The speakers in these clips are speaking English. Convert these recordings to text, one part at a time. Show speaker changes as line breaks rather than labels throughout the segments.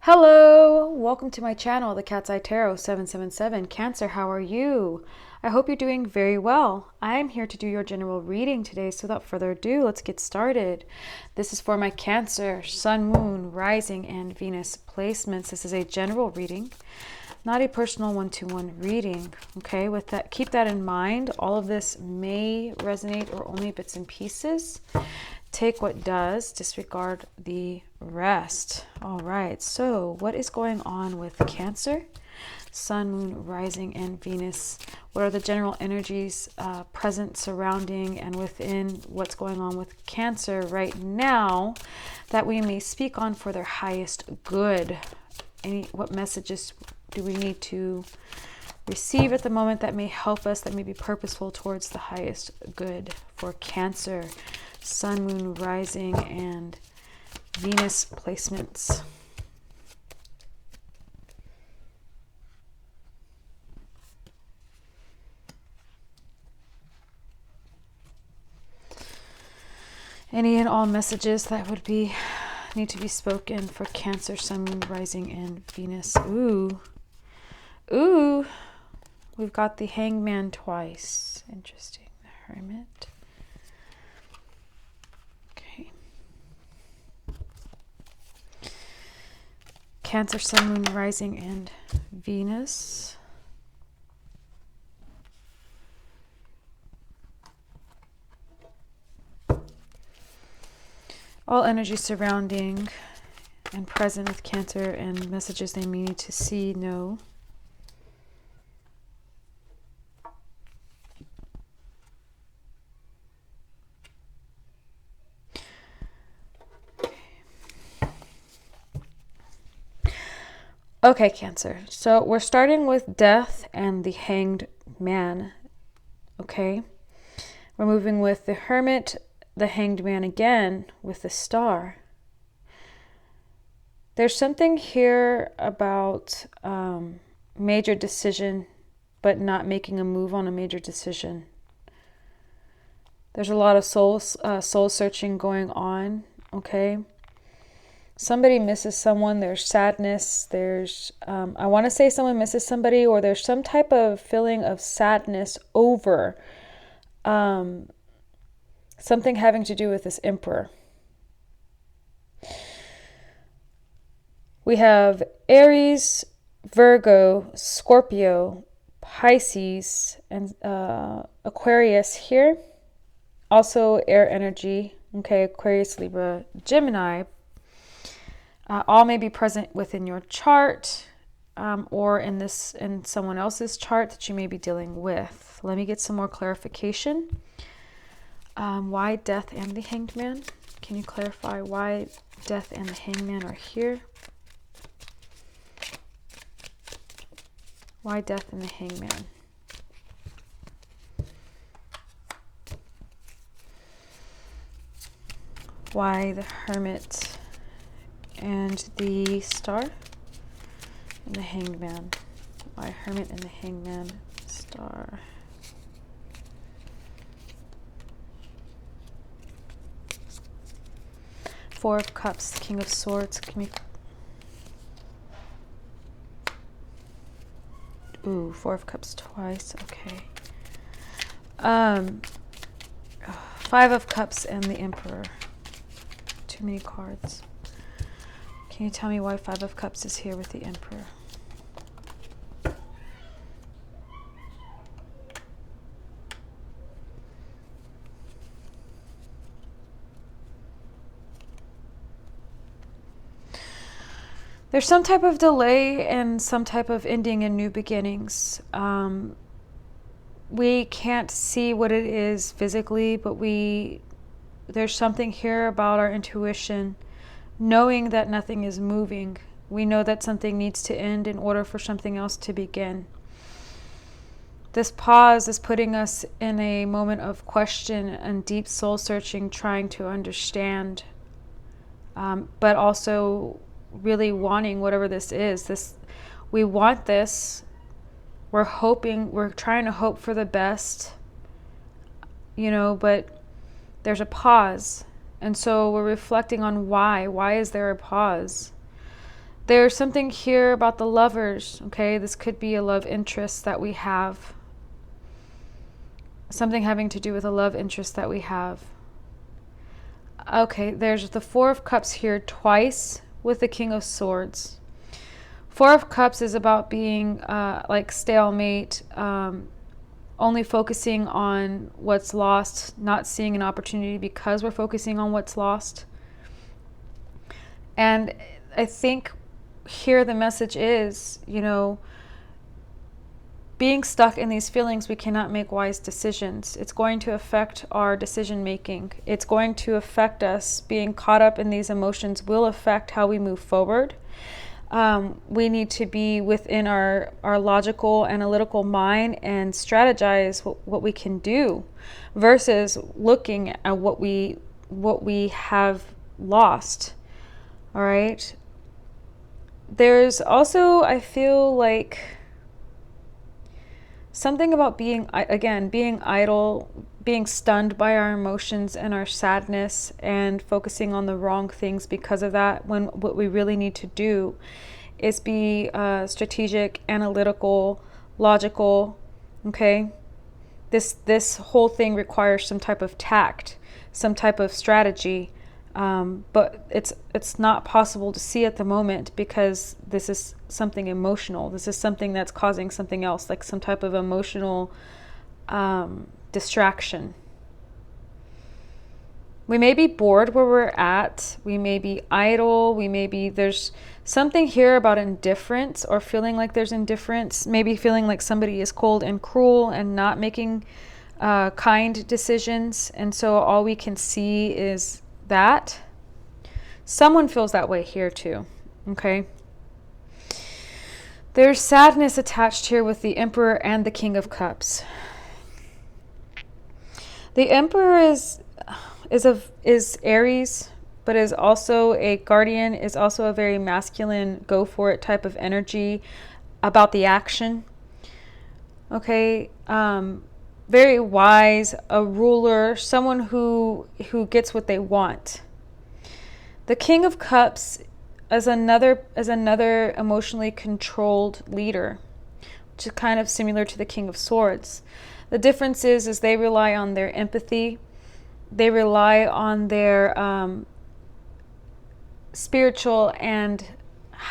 Hello, welcome to my channel, The Cat's Eye Tarot 777. Cancer, how are you? I hope you're doing very well. I am here to do your general reading today, so without further ado, let's get started. This is for my Cancer, Sun, Moon, Rising, and Venus placements. This is a general reading, not a personal one-to-one reading. Okay, with that, keep that in mind. All of this may resonate or only bits and pieces. Take what does, disregard the rest. All right, so what is going on with Cancer? Sun, Moon, Rising, and Venus. What are the general energies present, surrounding, and within what's going on with Cancer right now that we may speak on for their highest good? What messages do we need to receive at the moment that may help us, that may be purposeful towards the highest good for Cancer? Sun, Moon, Rising, and Venus placements. Any and all messages that would need to be spoken for Cancer, Sun, Moon, Rising, and Venus. Ooh. We've got the Hangman twice. Interesting. The Hermit. Cancer, Sun, Moon, Rising, and Venus. All energy surrounding and present with Cancer and messages they may need to see, know. Okay, Cancer. So we're starting with Death and the Hanged Man. Okay. We're moving with the Hermit, the Hanged Man again, with the Star. There's something here about major decision, but not making a move on a major decision. There's a lot of soul searching going on. Okay. Somebody misses someone, there's sadness, there's, I want to say someone misses somebody, or there's some type of feeling of sadness over something having to do with this Emperor. We have Aries, Virgo, Scorpio, Pisces, and Aquarius here. Also air energy, okay, Aquarius, Libra, Gemini. All may be present within your chart or in someone else's chart that you may be dealing with. Let me get some more clarification. Why Death and the Hanged Man? Can you clarify why Death and the Hanged Man are here? Why Death and the Hanged Man? Why the Hermit and the Star and the Hanged Man? Why Hermit and the Hanged Man, Star? Four of Cups, King of Swords. Ooh, Four of Cups twice. Okay. Five of Cups and the Emperor. Too many cards. Can you tell me why Five of Cups is here with the Emperor? There's some type of delay and some type of ending and new beginnings. We can't see what it is physically, but there's something here about our intuition, knowing that nothing is moving. We know that something needs to end in order for something else to begin. This pause is putting us in a moment of question and deep soul searching, trying to understand, but also really wanting whatever this is. We want this. We're hoping, we're trying to hope for the best, but there's a pause. And so we're reflecting on why. Why is there a pause? There's something here about the lovers, okay? This could be a love interest that we have. Something having to do with a love interest that we have. Okay, there's the Four of Cups here twice with the King of Swords. Four of Cups is about being like stalemate, only focusing on what's lost, not seeing an opportunity because we're focusing on what's lost. And I think here the message is, being stuck in these feelings, we cannot make wise decisions. It's going to affect our decision making. It's going to affect us. Being caught up in these emotions will affect how we move forward. We need to be within our logical, analytical mind and strategize what we can do versus looking at what we have lost. All right. There's also, I feel like, something about being idle, being stunned by our emotions and our sadness and focusing on the wrong things because of that, when what we really need to do is be strategic, analytical, logical, okay? This whole thing requires some type of tact, some type of strategy, but it's not possible to see at the moment because this is something emotional. This is something that's causing something else, like some type of emotional distraction. We may be bored where we're at. We may be idle. There's something here about indifference or feeling like there's indifference. Maybe feeling like somebody is cold and cruel and not making kind decisions. And so all we can see is that. Someone feels that way here too. Okay. There's sadness attached here with the Emperor and the King of Cups. The Emperor is Aries, but is also a guardian, is also a very masculine, go for it type of energy about the action. Okay. Very wise, a ruler, someone who gets what they want. The King of Cups as another emotionally controlled leader, which is kind of similar to the King of Swords. The difference is they rely on their empathy. They rely on their spiritual and,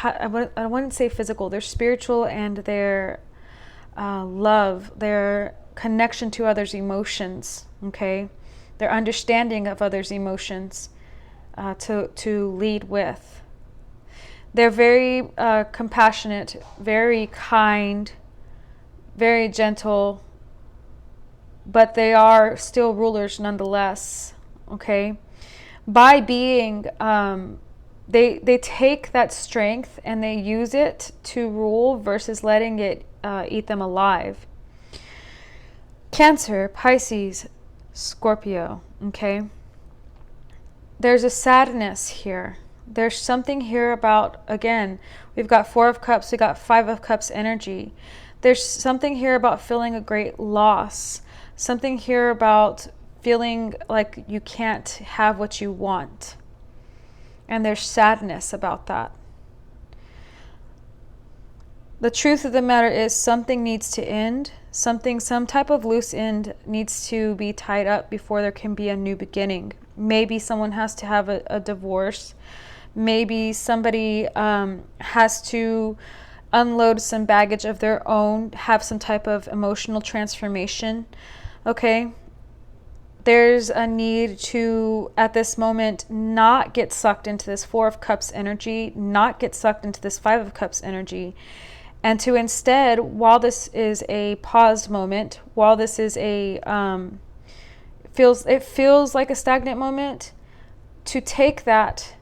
I wouldn't say physical, their spiritual and their love, their connection to others' emotions, okay? Their understanding of others' emotions to lead with. They're very compassionate, very kind, very gentle, but they are still rulers nonetheless, okay? By being, they take that strength and they use it to rule versus letting it eat them alive. Cancer, Pisces, Scorpio, okay? There's a sadness here. There's something here about, again, we've got Four of Cups, we got Five of Cups energy. There's something here about feeling a great loss. Something here about feeling like you can't have what you want. And there's sadness about that. The truth of the matter is something needs to end. Some type of loose end needs to be tied up before there can be a new beginning. Maybe someone has to have a divorce. Maybe somebody has to unload some baggage of their own, have some type of emotional transformation. Okay? There's a need to, at this moment, not get sucked into this Four of Cups energy, not get sucked into this Five of Cups energy, and to instead, while this is a paused moment, while this is a feels like a stagnant moment, to take that,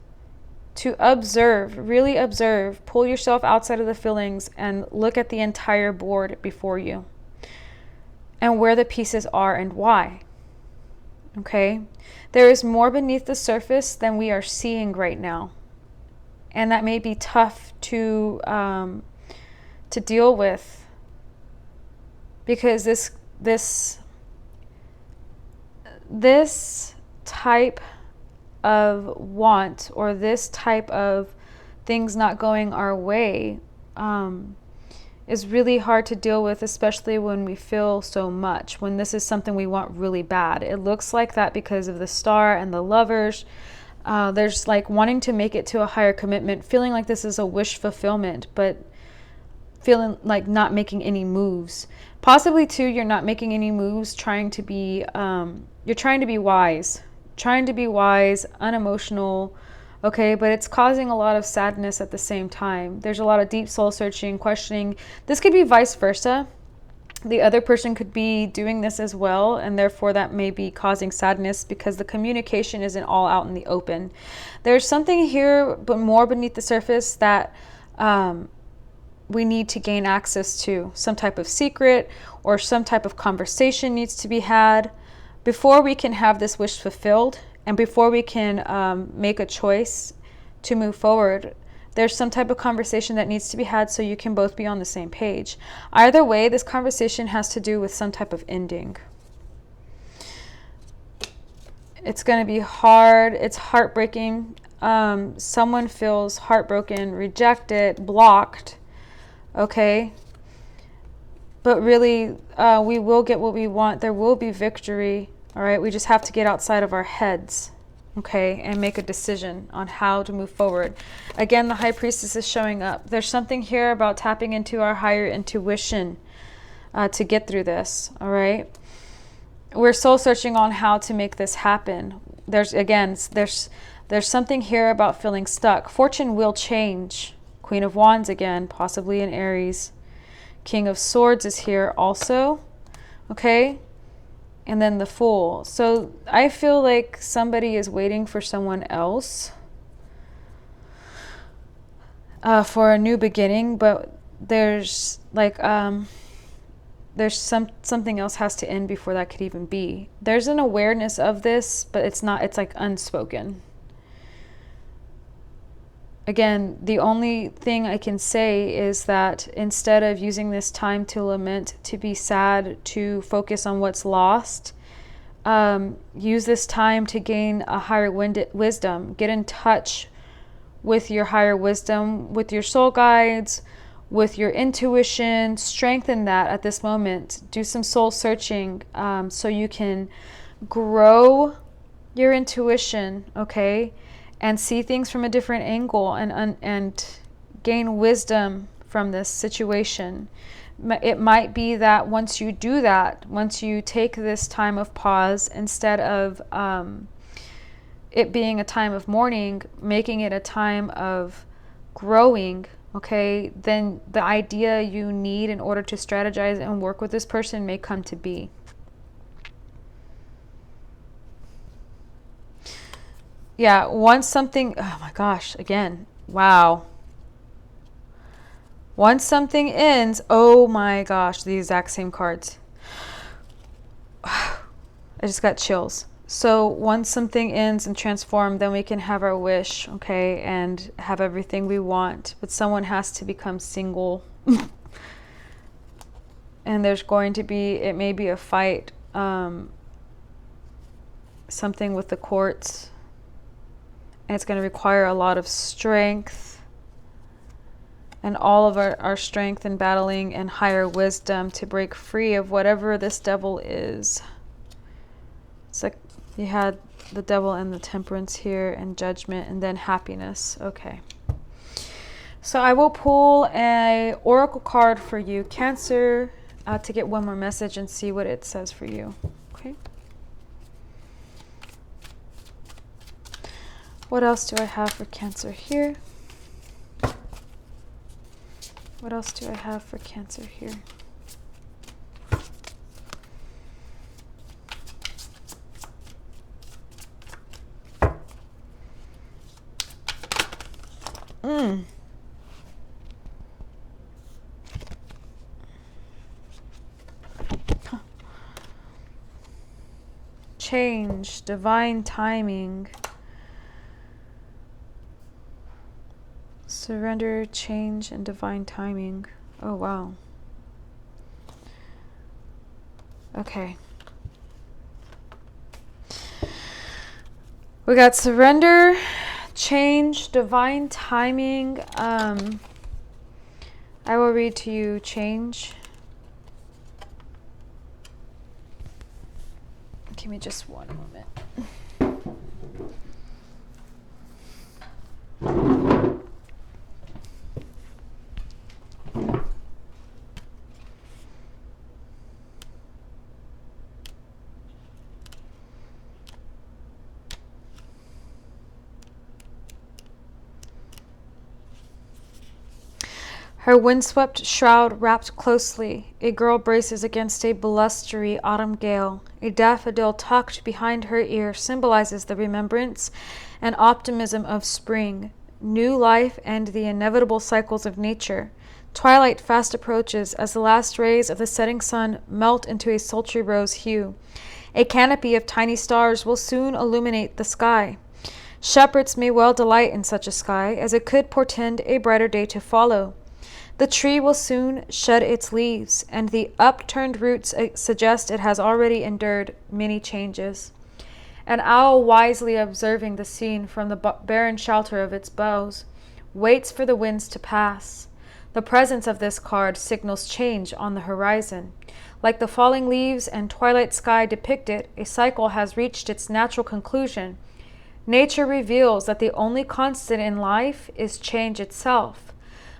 to observe, really observe, pull yourself outside of the feelings and look at the entire board before you and where the pieces are and why. Okay? There is more beneath the surface than we are seeing right now. And that may be tough to deal with, because this type of want, or this type of things not going our way is really hard to deal with, especially when we feel so much, when this is something we want really bad. It looks like that because of the Star and the Lovers. There's like wanting to make it to a higher commitment, feeling like this is a wish fulfillment, but feeling like not making any moves. Possibly too, you're not making any moves, trying to be, you're trying to be wise, unemotional, okay, but it's causing a lot of sadness at the same time. There's a lot of deep soul searching, questioning. This could be vice versa. The other person could be doing this as well, and therefore that may be causing sadness because the communication isn't all out in the open. There's something here, but more beneath the surface that we need to gain access to. Some type of secret or some type of conversation needs to be had before we can have this wish fulfilled, and before we can make a choice to move forward. There's some type of conversation that needs to be had so you can both be on the same page. Either way, this conversation has to do with some type of ending. It's going to be hard. It's heartbreaking. Someone feels heartbroken, rejected, blocked. Okay? But really, we will get what we want. There will be victory. All right? We just have to get outside of our heads. Okay, and make a decision on how to move forward. Again, the High Priestess is showing up. There's something here about tapping into our higher intuition to get through this, all right? We're soul searching on how to make this happen. There's something here about feeling stuck. Fortune will change. Queen of Wands again, possibly in Aries. King of Swords is here also, okay? And then the Fool. So I feel like somebody is waiting for someone else for a new beginning, but there's like there's something else has to end before that could even be. There's an awareness of this, but it's like unspoken. Again, the only thing I can say is that instead of using this time to lament, to be sad, to focus on what's lost, use this time to gain a higher wisdom. Get in touch with your higher wisdom, with your soul guides, with your intuition. Strengthen that at this moment. Do some soul searching so you can grow your intuition, okay? And see things from a different angle and gain wisdom from this situation. It might be that once you do that, once you take this time of pause, instead of it being a time of mourning, making it a time of growing, okay, then the idea you need in order to strategize and work with this person may come to be. Yeah, once something, oh my gosh, again, wow. Once something ends, oh my gosh, the exact same cards. I just got chills. So once something ends and transforms, then we can have our wish, okay, and have everything we want. But someone has to become single. And there's going to be, it may be a fight, something with the courts. And it's going to require a lot of strength and all of our strength in battling and higher wisdom to break free of whatever this devil is. It's like you had the devil and the Temperance here, and Judgment, and then Happiness. Okay. So I will pull an oracle card for you, Cancer, to get one more message and see what it says for you. Okay. What else do I have for Cancer here? What else do I have for Cancer here? Change, divine timing. Surrender, change, and divine timing. Oh, wow. Okay. We got surrender, Change, divine timing. I will read to you change. Give me just one moment. Her windswept shroud wrapped closely, a girl braces against a blustery autumn gale. A daffodil tucked behind her ear symbolizes the remembrance and optimism of spring, new life, and the inevitable cycles of nature. Twilight fast approaches as the last rays of the setting sun melt into a sultry rose hue. A canopy of tiny stars will soon illuminate the sky. Shepherds may well delight in such a sky, as it could portend a brighter day to follow. The tree will soon shed its leaves, and the upturned roots suggest it has already endured many changes. An owl, wisely observing the scene from the barren shelter of its boughs, waits for the winds to pass. The presence of this card signals change on the horizon. Like the falling leaves and twilight sky depicted, a cycle has reached its natural conclusion. Nature reveals that the only constant in life is change itself.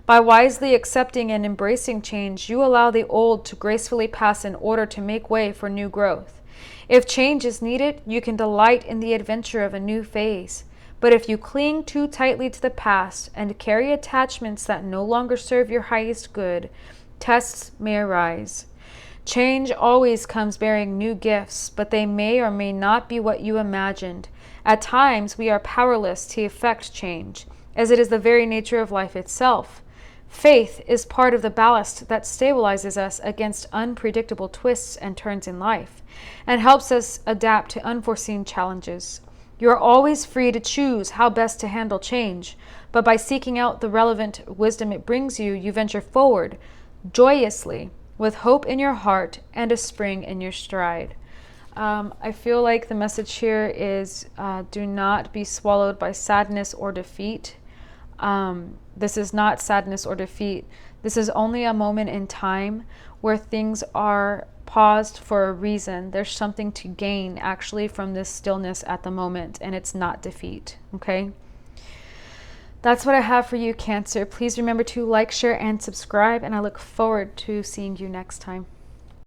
By wisely accepting and embracing change, you allow the old to gracefully pass in order to make way for new growth. If change is needed, you can delight in the adventure of a new phase. But if you cling too tightly to the past and carry attachments that no longer serve your highest good, tests may arise. Change always comes bearing new gifts, but they may or may not be what you imagined. At times, we are powerless to effect change, as it is the very nature of life itself. Faith is part of the ballast that stabilizes us against unpredictable twists and turns in life, and helps us adapt to unforeseen challenges. You are always free to choose how best to handle change, but by seeking out the relevant wisdom it brings you, you venture forward joyously, with hope in your heart and a spring in your stride. I feel like the message here is do not be swallowed by sadness or defeat. This is not sadness or defeat. This is only a moment in time where things are paused for a reason. There's something to gain actually from this stillness at the moment, and it's not defeat. Okay? That's what I have for you, Cancer. Please remember to like, share, and subscribe, and I look forward to seeing you next time.